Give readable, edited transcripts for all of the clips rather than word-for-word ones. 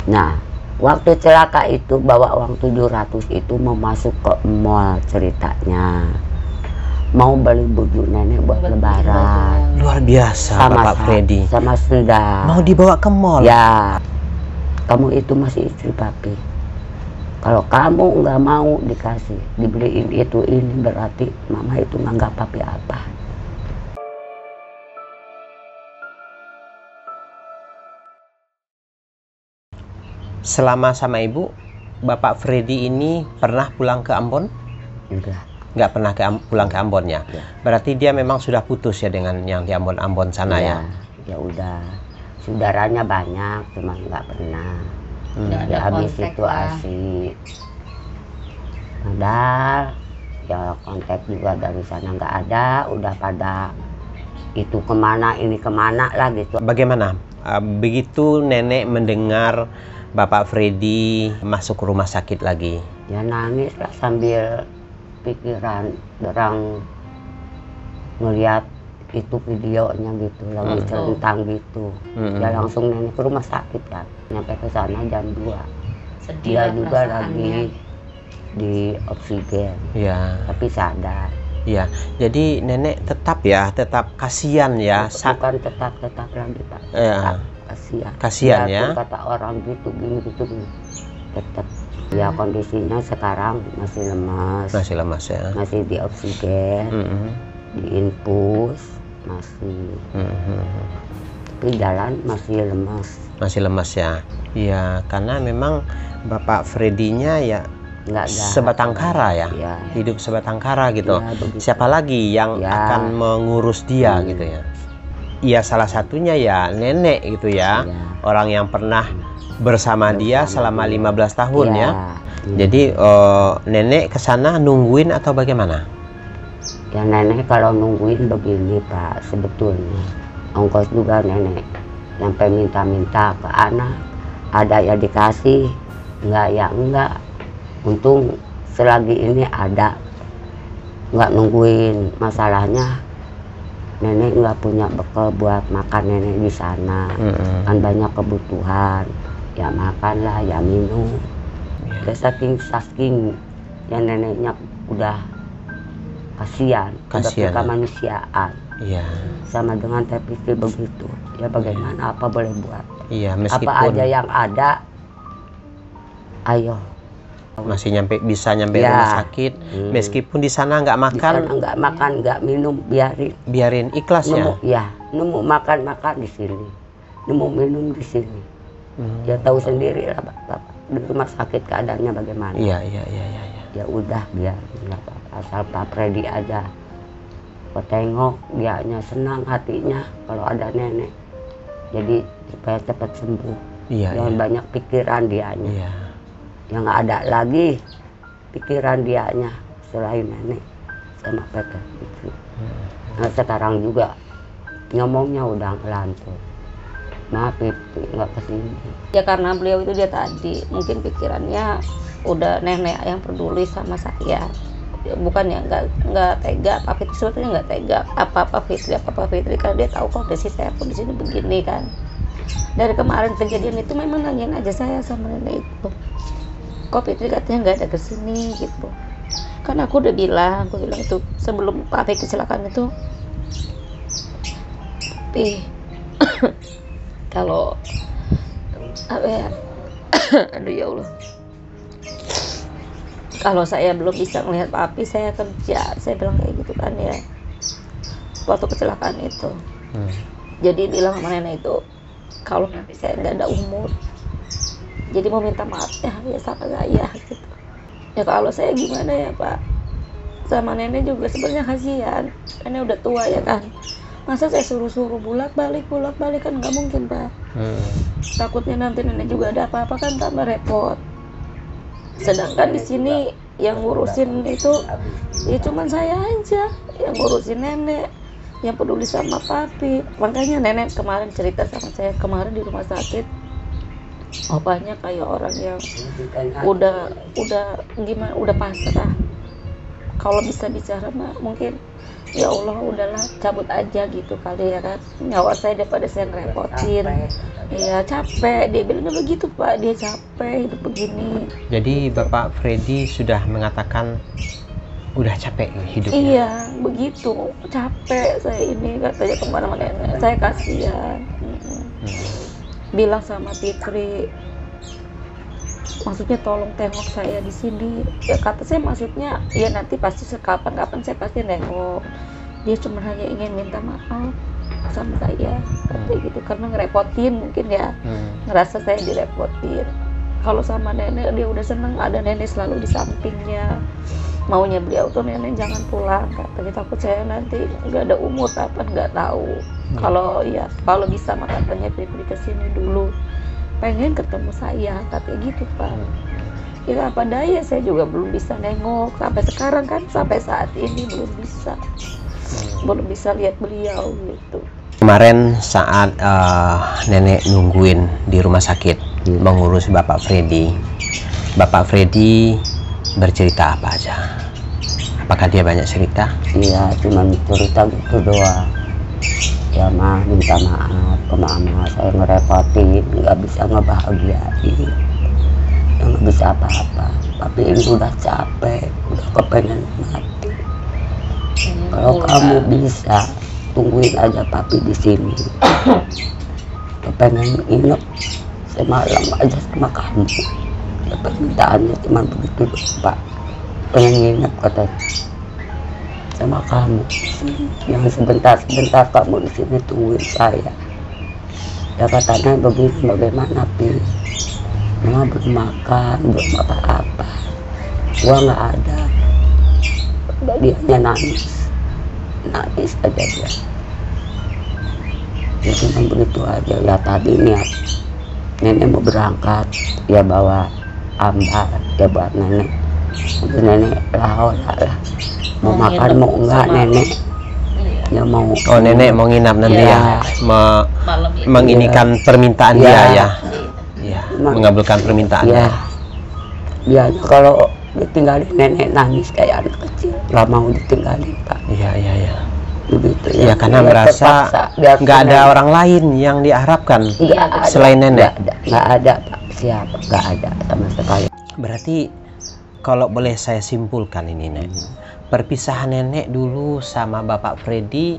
Nah, waktu celaka itu bawa uang 700 itu mau masuk ke mall ceritanya. Mau beli baju nenek buat lebaran. Luar biasa Sama Bapak Freddy. Sama sendal. Mau dibawa ke mall? Ya. Kamu itu masih istri papi. Kalau kamu nggak mau dikasih, dibeliin itu ini, berarti mama itu nganggap papi apa. Selama sama ibu, Bapak Freddy ini pernah pulang ke Ambon? Enggak. Nggak pernah pulang ke Ambon ya? Ya. Berarti dia memang sudah putus ya dengan yang di Ambon sana ya? Ya udah. Saudaranya banyak, cuma nggak pernah. Ya, habis itu asik. Padahal ya kontak juga dari sana nggak ada, udah pada itu kemana ini kemana lah gitu. Bagaimana begitu nenek mendengar Bapak Freddy masuk rumah sakit lagi? Ya nangis lah sambil pikiran orang ngeliat itu videonya gitu, lagi centang gitu. Ya langsung nenek ke rumah sakit kan, nyampe ke sana jam 2. Dia juga lagi di oksigen, ya. Tapi sadar. Ya, jadi nenek tetap kasihan ya. Bukan tetap lagi Pak. Ya. Kasihan ya. Kata orang gitu gini. Tetap. Ya kondisinya sekarang masih lemas. Masih lemas ya. Masih di oksigen, di infus masih. Tapi jalan masih lemas. Masih lemas ya. Iya, karena memang Bapak Freddy-nya ya nggak sebatang kara ya. Hidup sebatang kara gitu. Ya, siapa lagi yang akan mengurus dia gitu ya? Iya, salah satunya ya nenek gitu ya. Orang yang pernah bersama dia selama 15 tahun ya. Jadi nenek kesana nungguin atau bagaimana? Ya nenek kalau nungguin begini Pak, sebetulnya ongkos juga nenek sampai minta-minta ke anak, ada ya dikasih, enggak ya enggak. Untung selagi ini ada, nggak nungguin. Masalahnya nenek nggak punya bekal buat makan nenek di sana. Kan banyak kebutuhan, ya makan lah, ya minum. Ya saking ya neneknya udah kasihan. Udah kemanusiaan. Iya. Sama dengan TPV begitu. Ya bagaimana, apa boleh buat? Iya, meskipun apa aja yang ada, ayo. Masih bisa nyampe rumah sakit, meskipun di sana nggak makan, nggak minum, biarin ikhlas ya. Nemu makan di sini, nemu minum di sini. Ya tahu sendiri lah Bapak, di rumah sakit keadaannya bagaimana. Iya. Ya udah biarin lah Pak, asal Pak Freddy aja. Kau tengok dianya senang hatinya kalau ada nenek. Jadi supaya cepat sembuh. Jangan banyak pikiran dianya. Iya. Yang nggak ada lagi pikiran dianya selain nenek sama Pepe gitu. Nah sekarang juga ngomongnya udah ngelantur. Maaf itu nggak kesini. Ya karena beliau itu dia tadi mungkin pikirannya udah nenek yang peduli sama saya. Bukan ya nggak tega, Pak Fitri sebetulnya nggak tega apa Fitri karena dia tahu kondisi saya kondisi ini begini kan. Dari kemarin kejadian itu memang nanyain aja saya sama nenek itu. Kok Fitri katanya nggak ada kesini gitu. Kan aku udah bilang itu sebelum Pak Fitri kecelakaan itu. Tapi kalau apa ya, aduh ya Allah. Kalau saya belum bisa melihat papi, saya kerja. Saya bilang kayak gitu kan ya. Waktu kecelakaan itu. Jadi bilang sama nenek itu, kalau nanti saya nggak ada umur, jadi mau minta maaf ya sama saya gitu. Ya kalau saya gimana ya Pak, sama nenek juga sebenarnya kasihan. Nenek udah tua ya kan. Masa saya suruh bolak balik kan nggak mungkin Pak. Takutnya nanti nenek juga ada apa-apa kan tambah repot. Sedangkan di sini yang ngurusin itu ya cuman saya aja yang ngurusin nenek, yang peduli sama papi. Makanya nenek kemarin cerita sama saya kemarin di rumah sakit, opanya kayak orang yang udah gimana, udah pasrah, kalau bisa bicara mah mungkin ya Allah udahlah cabut aja gitu kali ya kan, nyawa saya daripada saya ngerepotin. Iya capek, dia bilangnya begitu Pak, dia capek hidup begini. Jadi Bapak Freddy sudah mengatakan udah capek hidupnya. Iya begitu, capek saya ini, katanya kemana-mana. Saya kasihan. Bilang sama Fitri, maksudnya tolong tengok saya di sini. Ya kata saya maksudnya ya nanti pasti kapan-kapan saya pasti nengok. Dia cuma hanya ingin minta maaf sama saya, katanya gitu, karena ngerepotin mungkin ya, ngerasa saya direpotin. Kalau sama nenek dia udah seneng ada nenek selalu di sampingnya. Maunya beliau tuh nenek jangan pulang, katanya takut saya nanti nggak ada umur apa nggak tahu. Kalau bisa mah katanya Fitri kesini dulu, pengen ketemu saya, katanya gitu Pak. Ya apa daya, saya juga belum bisa nengok sampai sekarang kan, sampai saat ini belum bisa lihat beliau gitu. Kemarin saat nenek nungguin di rumah sakit mengurus Bapak Freddy bercerita apa aja? Apakah dia banyak cerita? Iya, cuma cerita gitu doang. Ya mah minta maaf ke mama, saya ngerepotin, nggak bisa ngebahagiain, nggak bisa apa-apa. Tapi ini udah capek, udah kepengen mati. Kalau kamu bisa tungguin aja papi di sini. Kepengen nginep semalam aja sama kamu. Ya permintaannya cuma begitu Pak. Pengen nginep katanya sama kamu. Yang sebentar kamu di sini tungguin saya. Ya katanya begini, bagaimana Pi? Mama belum makan, belum apa-apa. Gua nggak ada. Dia nangis aja dia. Ya cuma begitu aja. Ya tadi niat nenek mau berangkat, ya bawa ambar, ya buat nenek. Tapi nenek lah mau makan mau enggak nenek. Ya mau. Oh nenek mau nginap nanti ya, menginikan permintaan dia ya. Iya, mengabulkan permintaannya. Ya kalau ditinggalin nenek nangis kayak anak kecil, nggak mau ditinggalin Pak. Iya. Begitu ya. Karena merasa nggak ada orang lain yang diharapkan selain nenek. Nggak ada Pak, siapa? Nggak ada sama sekali. Berarti kalau boleh saya simpulkan ini Nek, perpisahan nenek dulu sama Bapak Freddy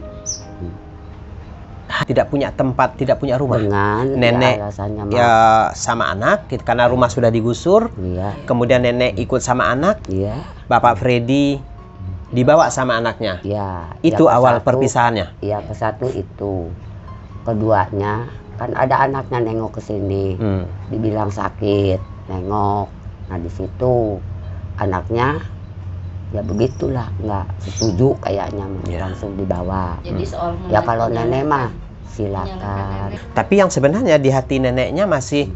tidak punya tempat, tidak punya rumah. Dengan nenek ya sama anak, karena rumah sudah digusur. Kemudian nenek ikut sama anak. Bapak Freddy dibawa sama anaknya. Itu awal perpisahannya. Iya, ke satu itu. Keduanya kan ada anaknya nengok ke sini. Dibilang sakit, nengok. Nah di situ anaknya ya begitulah, nggak setuju kayaknya, langsung dibawa. Jadi ya kalau nenek mah silakan. Tapi yang sebenarnya di hati neneknya masih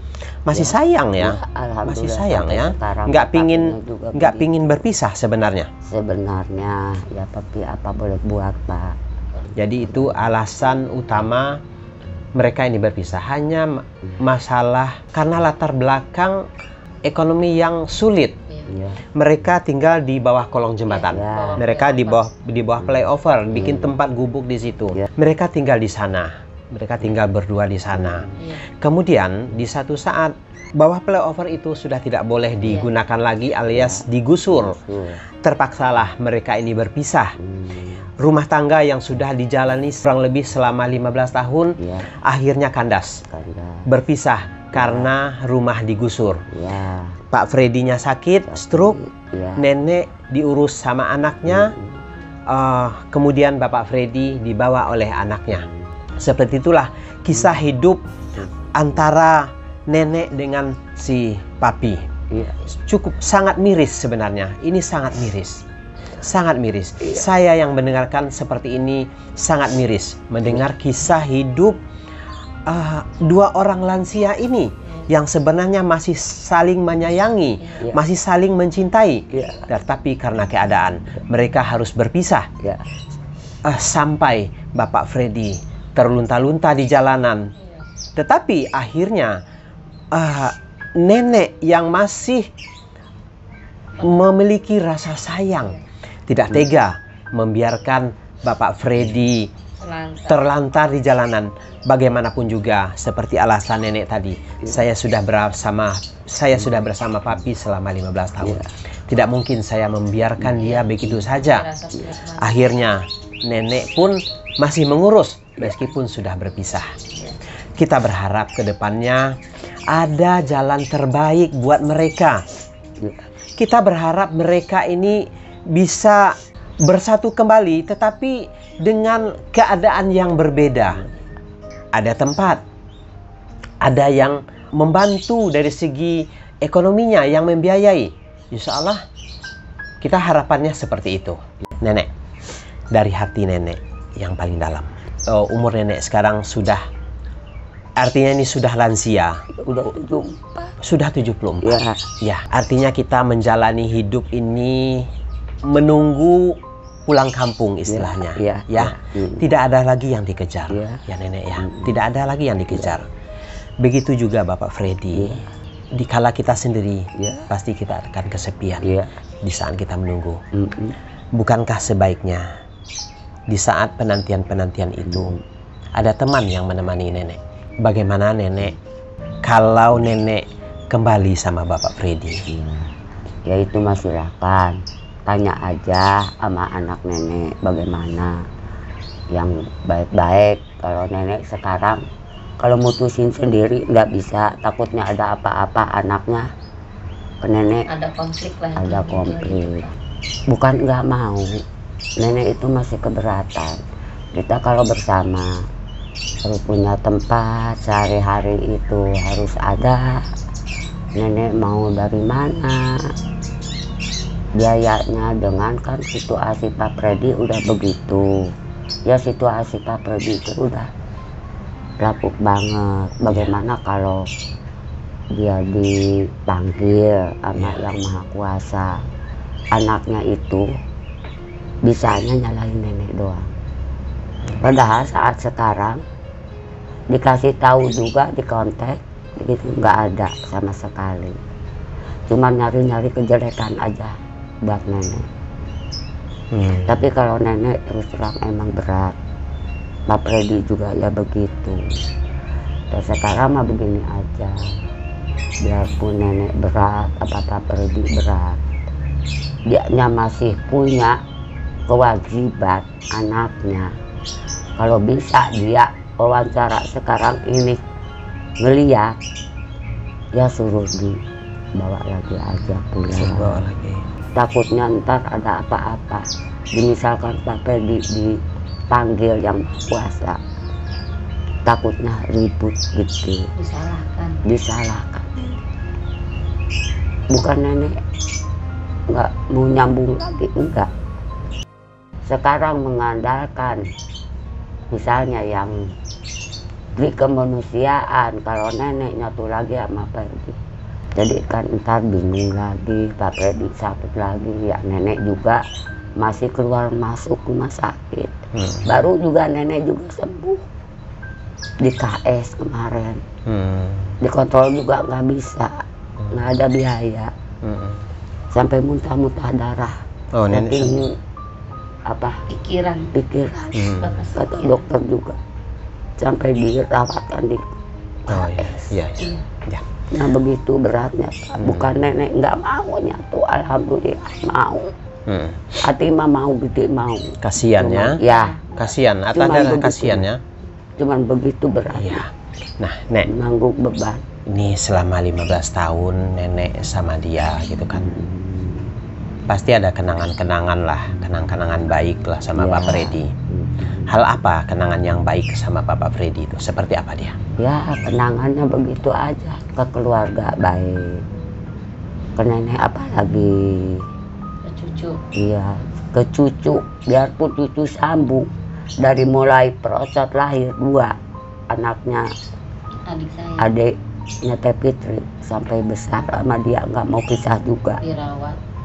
sayang ya, masih sayang ya, nggak pingin berpisah sebenarnya. Sebenarnya ya tapi apa boleh buat Pak. Jadi itu alasan utama mereka ini berpisah, hanya masalah karena latar belakang ekonomi yang sulit. Mereka tinggal di bawah kolong jembatan. Mereka di bawah flyover, bikin tempat gubuk di situ. Mereka tinggal di sana. Mereka tinggal berdua di sana. Kemudian di satu saat bawah flyover itu sudah tidak boleh digunakan lagi alias digusur. Terpaksalah mereka ini berpisah. Rumah tangga yang sudah dijalani kurang lebih selama 15 tahun akhirnya kandas. Berpisah karena rumah digusur. Pak Freddy-nya sakit, stroke, nenek diurus sama anaknya, kemudian Bapak Freddy dibawa oleh anaknya. Seperti itulah kisah hidup antara nenek dengan si papi. Cukup sangat miris sebenarnya. Ini sangat miris. Sangat miris. Saya yang mendengarkan seperti ini sangat miris. Mendengar kisah hidup dua orang lansia ini yang sebenarnya masih saling menyayangi, masih saling mencintai, tetapi karena keadaan mereka harus berpisah. Sampai Bapak Freddy terlunta-lunta di jalanan. Tetapi akhirnya nenek yang masih memiliki rasa sayang, tidak tega membiarkan Bapak Freddy terlantar di jalanan. Bagaimanapun juga, seperti alasan nenek tadi, saya sudah bersama papi selama 15 tahun. Tidak mungkin saya membiarkan dia begitu saja. Akhirnya nenek pun masih mengurus meskipun sudah berpisah. Kita berharap ke depannya ada jalan terbaik buat mereka. Kita berharap mereka ini bisa bersatu kembali, tetapi dengan keadaan yang berbeda. Ada tempat, ada yang membantu dari segi ekonominya, yang membiayai. Insya Allah kita harapannya seperti itu. Nenek, dari hati nenek yang paling dalam, umur nenek sekarang sudah, artinya ini sudah lansia. Sudah 74. Ya, artinya kita menjalani hidup ini menunggu pulang kampung istilahnya. Tidak ada lagi yang dikejar. Ya nenek ya, tidak ada lagi yang dikejar. Begitu juga Bapak Freddy. Dikala kita sendiri, pasti kita akan kesepian di saat kita menunggu. Bukankah sebaiknya di saat penantian-penantian itu ada teman yang menemani nenek? Bagaimana nenek kalau nenek kembali sama Bapak Freddy? Ya itu Mas, silakan tanya aja sama anak nenek bagaimana yang baik-baik. Kalau nenek sekarang kalau mutusin sendiri nggak bisa, takutnya ada apa-apa anaknya ke nenek. Ada konflik lagi. Ada konflik. Bukan nggak mau, nenek itu masih keberatan. Kita kalau bersama harus punya tempat sehari-hari itu harus ada. Nenek mau dari mana? Biayanya dengan kan situasi Pak Freddy udah begitu. Ya situasi Pak Freddy itu udah lapuk banget. Bagaimana kalau dia dipanggil sama Yang Maha Kuasa, anaknya itu bisanya nyalahin nenek doang. Padahal saat sekarang dikasih tahu juga di kontak begitu nggak ada sama sekali. Cuma nyari-nyari kejelekan aja buat nenek. Tapi kalau nenek terus terang emang berat. Pak Freddy juga ya begitu. Dan sekarang mah begini aja. Biarpun nenek berat, apa Pak Freddy berat, dianya masih punya kewajiban anaknya. Kalau bisa dia wawancara sekarang ini ngeliat, ya suruh dibawa lagi aja pulang. Takutnya ntar ada apa-apa. Misalkan Pak Freddy dipanggil Yang Maha Kuasa, takutnya ribut gitu. Disalahkan. Bukan nenek nggak mau nyambung lagi, enggak. Sekarang mengandalkan misalnya yang di kemanusiaan. Kalau nenek nyatu lagi sama Freddy, jadi kan ntar bingung lagi. Pak Freddy sakit lagi, ya nenek juga masih keluar masuk rumah sakit. Baru juga nenek juga sembuh di KS kemarin. Dikontrol juga nggak bisa, nggak ada biaya. Sampai muntah-muntah darah. Nenek ini apa pikiran kata dokter juga sampai dirawatkan di KS. Nah begitu beratnya, bukan nenek nggak mau nyatu, alhamdulillah mau. Hati mah mau, gede mau. Kasihan ya? Kasihan, ada kasihannya. Cuman begitu beratnya. Nah nek, nanggung beban. Ini selama 15 tahun nenek sama dia gitu kan. Pasti ada kenangan-kenangan lah, kenangan baik lah sama Pak Freddy. Hal apa kenangan yang baik sama Bapak Freddy itu? Seperti apa dia? Ya kenangannya begitu aja, ke keluarga baik, ke nenek apalagi, ke cucu. Iya, ke cucu, biarpun cucu sambung dari mulai proses lahir 2 anaknya, adik saya, adiknya Teh Fitri sampai besar sama dia, nggak mau pisah juga.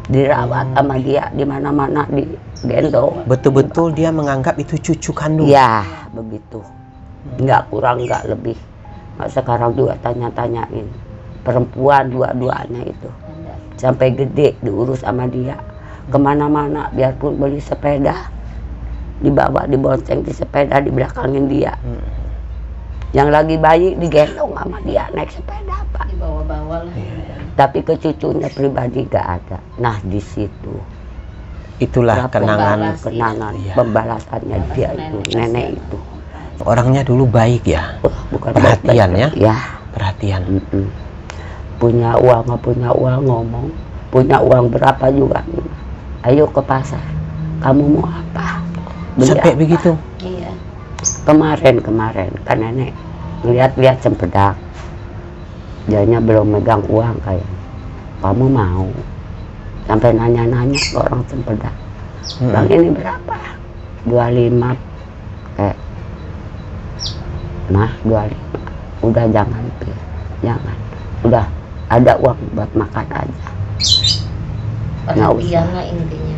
Dirawat sama dia di mana-mana, digendong. Betul-betul dia menganggap itu cucu kandung. Ya begitu, nggak kurang nggak lebih. Nah, sekarang juga tanya-tanyain perempuan dua-duanya itu sampai gede diurus sama dia. kemana-mana, biarpun beli sepeda dibawa, dibonceng di sepeda, di belakangin dia. Yang lagi bayi digendong sama dia naik sepeda Pak, dibawa-bawa lah. Tapi ke cucunya pribadi gak ada. Nah di situ itulah kenangan pembalasannya dia itu, nenek itu. Orangnya dulu baik ya, bukan perhatian baik, ya, perhatian. Punya uang nggak punya uang ngomong, punya uang berapa juga, ayo ke pasar, kamu mau apa? Beli sampai apa? Begitu. Iya. Kemarin kan nenek lihat cempedak, dianya belum megang uang kayak, kamu mau? Sampai nanya-nanya ke orang cempedak, bang ini berapa? 25. Mah 25. Udah jangan Pir, jangan. Udah ada uang buat makan aja. Perhatiannya intinya.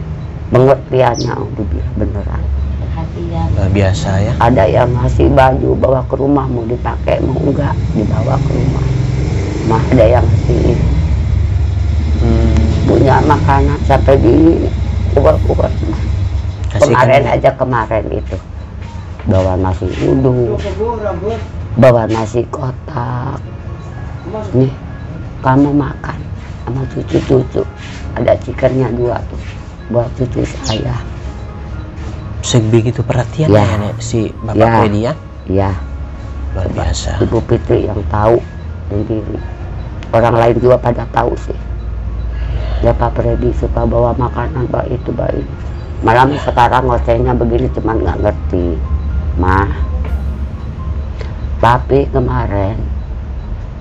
Pengertiannya dibilang beneran. Perhatian. Luar biasa ya. Ada yang ngasih baju bawa ke rumah, mau dipakai mau enggak dibawa ke rumah. Mah ada yang ngasih punya makanan sampai di kubur-kubur. Kemarin itu bawa nasi uduk, bawa nasi kotak. Nih kamu makan sama cucu-cucu, ada chickennya 2 tuh buat cucu saya. Sebegitu perhatian ya Nek, si Bapak Freddy ya? Iya. Luar biasa. Ibu Fitri yang tahu sendiri. Orang lain juga pada tahu sih. Ya Pak Freddy suka bawa makanan baik itu baik. Malam sekarang ngocehnya begini cuman nggak ngerti. Mah, tapi kemarin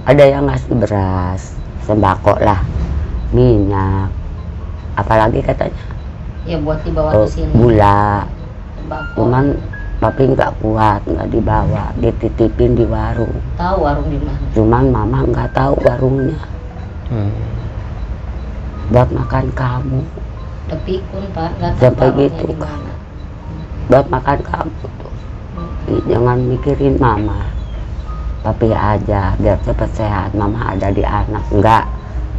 ada yang ngasih beras, sembako lah, minyak, apalagi katanya. Ya buat dibawa ke sini. Gula. Sembako. Cuman papi nggak kuat, nggak dibawa, dititipin di warung. Tahu warung di mana? Cuman mama nggak tahu warungnya. Buat makan kamu. Tepikun Pak, nggak tahu Sampai warungnya gitu di kan. mana. Buat makan kamu tuh. Jangan mikirin mama. Papi aja biar cepat sehat. Mama ada di anak. Enggak.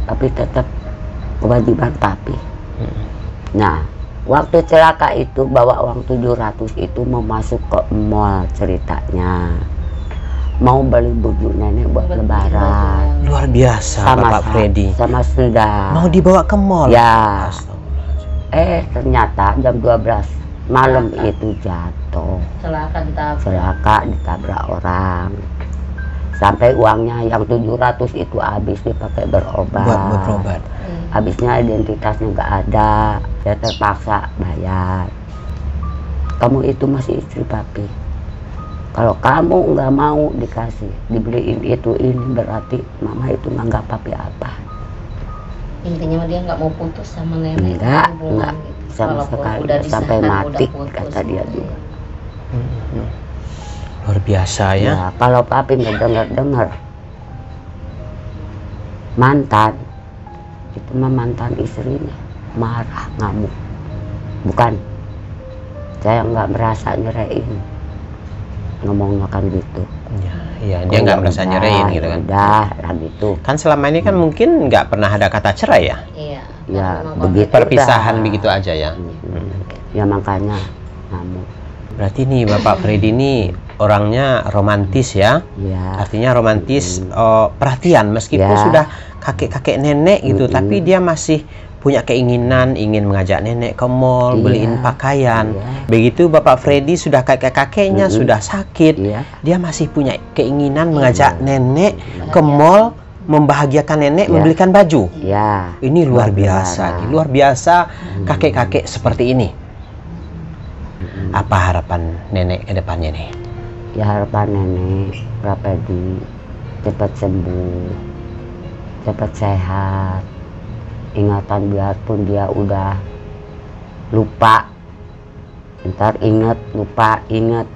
Tapi tetap kewajiban papi. Nah, waktu celaka itu bawa uang 700 itu mau masuk ke mall ceritanya. Mau beli baju nenek buat lebaran. Luar biasa sama Bapak Freddy. Sama sudah. Mau dibawa ke mall? Ya. Ternyata jam 12 malam itu jatuh. Celaka ditabrak orang. Sampai uangnya yang 700 itu habis dipakai berobat. Buat berobat. Habisnya identitasnya nggak ada. Saya terpaksa bayar. Kamu itu masih istri papi. Kalau kamu nggak mau dikasih, dibeliin itu ini, berarti mama itu nganggap papi apa? Intinya dia nggak mau putus sama nenek. Enggak gitu. sama sekali. Sampai mati kata dia juga. Luar biasa ya. Ya kalau papi nggak dengar mantan itu mah mantan istrinya marah ngamuk. Bukan, saya nggak merasa nyerain. Ngomongnya kan gitu. Iya, dia nggak merasa nyerain gitu kan. Udah lah gitu. Kan selama ini kan mungkin nggak pernah ada kata cerai ya. Iya. Ya begitu. Perpisahan begitu aja ya. Ya makanya ngamuk. Berarti nih Bapak Freddy ini orangnya romantis ya. Ya. Artinya romantis, perhatian meskipun sudah kakek-kakek nenek gitu, tapi dia masih punya keinginan ingin mengajak nenek ke mall, beliin pakaian. Begitu Bapak Freddy sudah kakek-kakeknya sudah sakit, dia masih punya keinginan mengajak nenek ke mall, membahagiakan nenek, membelikan baju. Ini luar biasa, luar biasa kakek-kakek seperti ini. Apa harapan nenek ke depannya nih? Ya harapan nenek Pak Freddy cepat sembuh, cepat sehat. Ingatan biarpun dia udah lupa, ntar inget lupa inget,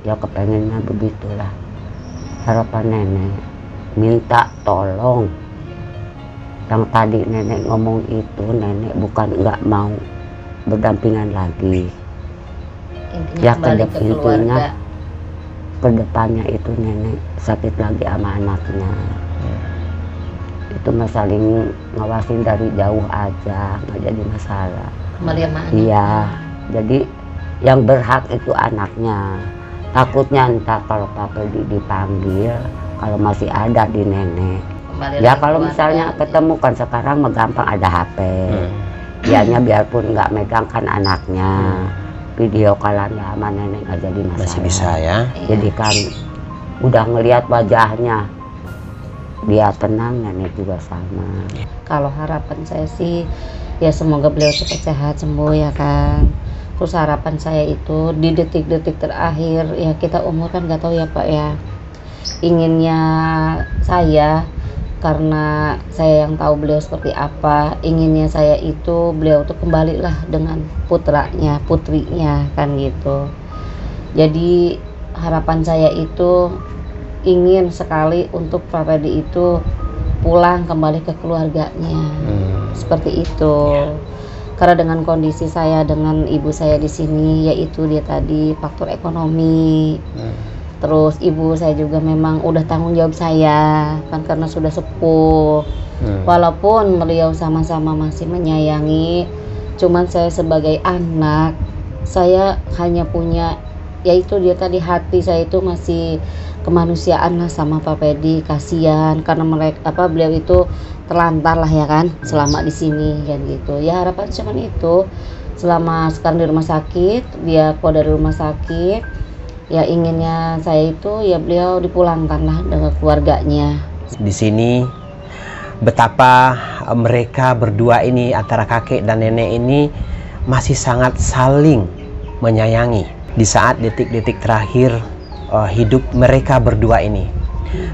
ya kepengennya begitulah. Harapan nenek minta tolong. Yang tadi nenek ngomong itu, nenek bukan nggak mau berdampingan lagi. Ya intinya kedepannya itu nenek sakit lagi sama anaknya. itu mah saling ngawasin dari jauh aja, nggak jadi masalah. Iya, jadi yang berhak itu anaknya. Takutnya entah kalau Papa dipanggil, kalau masih ada di nenek. Ya kalau misalnya ketemu kan sekarang mah gampang, ada HP. Dianya biarpun nggak megangkan anaknya, video callan sama nenek nggak jadi masalah. Masih bisa ya. Jadi kan udah ngelihat wajahnya, dia tenang, nenek juga sama. Kalau harapan saya sih ya semoga beliau cepat sehat sembuh ya kan. Terus harapan saya itu di detik-detik terakhir ya, kita umur kan nggak tahu ya Pak ya. Inginnya saya, karena saya yang tahu beliau seperti apa, inginnya saya itu beliau tuh kembalilah dengan putranya, putrinya kan gitu. Jadi harapan saya itu ingin sekali untuk Pak Ferdi itu pulang kembali ke keluarganya, seperti itu. Karena dengan kondisi saya dengan ibu saya di sini, yaitu dia tadi faktor ekonomi. Terus ibu saya juga memang udah tanggung jawab saya kan, karena sudah sepuh. Walaupun beliau sama-sama masih menyayangi, cuman saya sebagai anak, saya hanya punya, yaitu dia tadi, hati saya itu masih kemanusiaan lah sama Pak Ferdi. Kasihan karena beliau itu terlantar lah ya kan selama di sini kan gitu. Ya harapan cuman itu, selama sekarang di rumah sakit, dia keluar dari rumah sakit, ya inginnya saya itu ya beliau dipulangkan lah dengan keluarganya. Di sini betapa mereka berdua ini, antara kakek dan nenek ini, masih sangat saling menyayangi di saat detik-detik terakhir hidup mereka berdua ini.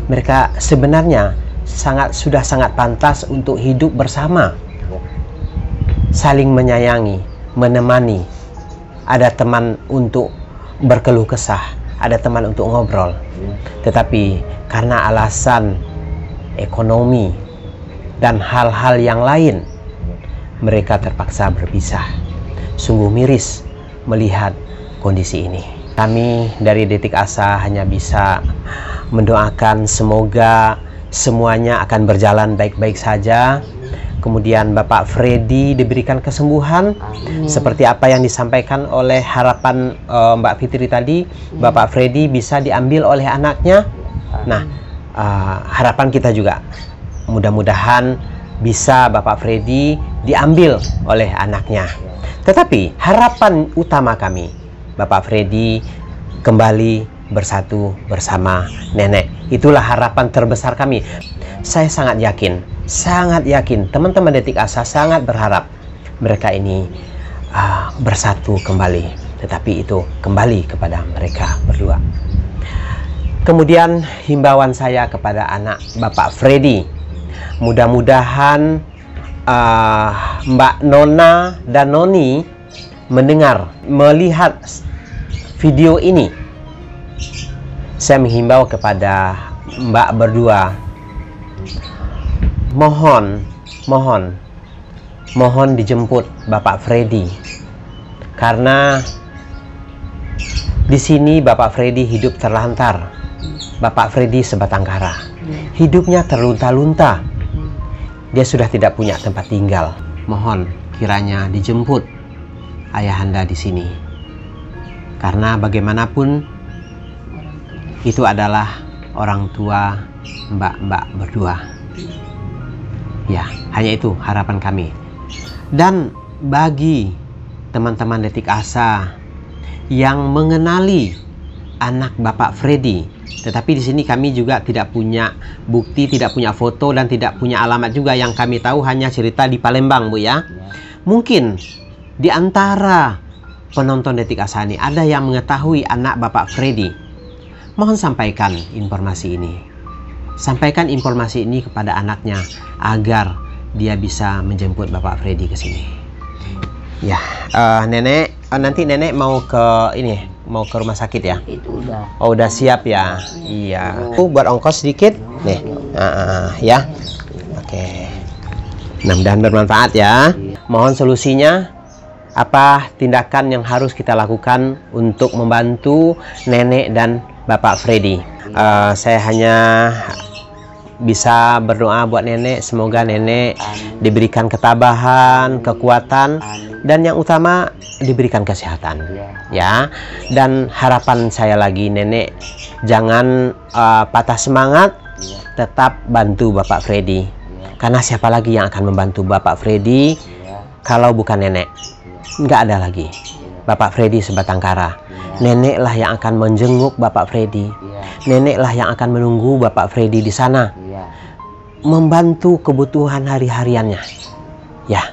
Mereka sebenarnya sudah sangat pantas untuk hidup bersama, saling menyayangi, menemani. Ada teman untuk berkeluh kesah, ada teman untuk ngobrol. Tetapi karena alasan ekonomi dan hal-hal yang lain, mereka terpaksa berpisah. Sungguh miris melihat kondisi ini. Kami dari Detik Asa hanya bisa mendoakan semoga semuanya akan berjalan baik-baik saja. Kemudian Bapak Ferdi diberikan kesembuhan. Seperti apa yang disampaikan oleh harapan Mbak Fitri tadi, Bapak Ferdi bisa diambil oleh anaknya. Nah, harapan kita juga mudah-mudahan bisa Bapak Ferdi diambil oleh anaknya. Tetapi harapan utama kami, Bapak Ferdi kembali bersatu bersama nenek. Itulah harapan terbesar kami. Saya sangat yakin teman-teman Detik Asa sangat berharap mereka ini bersatu kembali. Tetapi itu kembali kepada mereka berdua. Kemudian himbauan saya kepada anak Bapak Ferdi, mudah-mudahan Mbak Nona dan Noni melihat video ini. Saya menghimbau kepada Mbak berdua, mohon dijemput Bapak Ferdi, karena di sini Bapak Ferdi hidup terlantar. Bapak Ferdi sebatang kara, hidupnya terlunta-lunta. Dia sudah tidak punya tempat tinggal. Mohon kiranya dijemput ayahanda di sini, karena bagaimanapun itu adalah orang tua mbak-mbak berdua. Ya, hanya itu harapan kami. Dan bagi teman-teman Detik Asa yang mengenali anak Bapak Ferdi, tetapi di sini kami juga tidak punya bukti, tidak punya foto, dan tidak punya alamat juga. Yang kami tahu hanya cerita di Palembang, Bu ya. Mungkin di antara penonton Detik Asa ini ada yang mengetahui anak Bapak Ferdi. Mohon sampaikan informasi ini. Sampaikan informasi ini kepada anaknya agar dia bisa menjemput Bapak Ferdi ke sini. Ya, nenek, nanti nenek mau ke rumah sakit ya? Itu udah. Oh, udah siap ya? Iya. Buat ongkos sedikit, nih. Ya. Oke. Mudah-mudahan bermanfaat ya. Mohon solusinya, apa tindakan yang harus kita lakukan untuk membantu nenek dan Bapak Ferdi. Saya hanya bisa berdoa buat nenek, semoga nenek diberikan ketabahan, kekuatan, dan yang utama diberikan kesehatan, ya. Dan harapan saya lagi, nenek jangan patah semangat, tetap bantu Bapak Freddy, karena siapa lagi yang akan membantu Bapak Freddy kalau bukan nenek? Nggak ada lagi. Bapak Freddy sebatang kara. Neneklah yang akan menjenguk Bapak Freddy. Neneklah yang akan menunggu Bapak Freddy di sana, membantu kebutuhan hari-hariannya. Ya,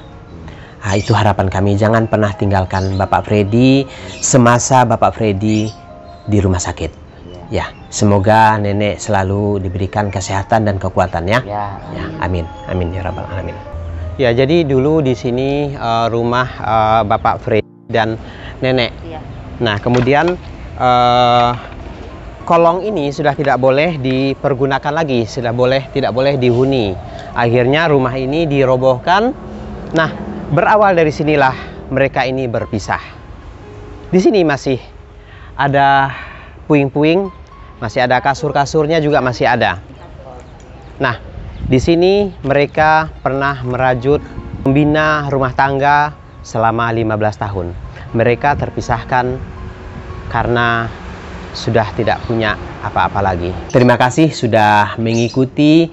nah, itu harapan kami. Jangan pernah tinggalkan Bapak Freddy semasa Bapak Freddy di rumah sakit. Ya, semoga nenek selalu diberikan kesehatan dan kekuatan ya. Ya, amin, amin ya rabbal alamin. Ya, jadi dulu di sini rumah Bapak Freddy dan nenek. Nah, kemudian kolong ini sudah tidak boleh dipergunakan lagi, tidak boleh dihuni. Akhirnya rumah ini dirobohkan. Nah, berawal dari sinilah mereka ini berpisah. Di sini masih ada puing-puing, masih ada kasur-kasurnya juga masih ada. Nah, di sini mereka pernah merajut membina rumah tangga selama 15 tahun. Mereka terpisahkan karena sudah tidak punya apa-apa lagi. Terima kasih sudah mengikuti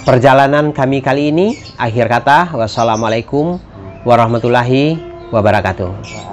perjalanan kami kali ini. Akhir kata, wassalamualaikum warahmatullahi wabarakatuh.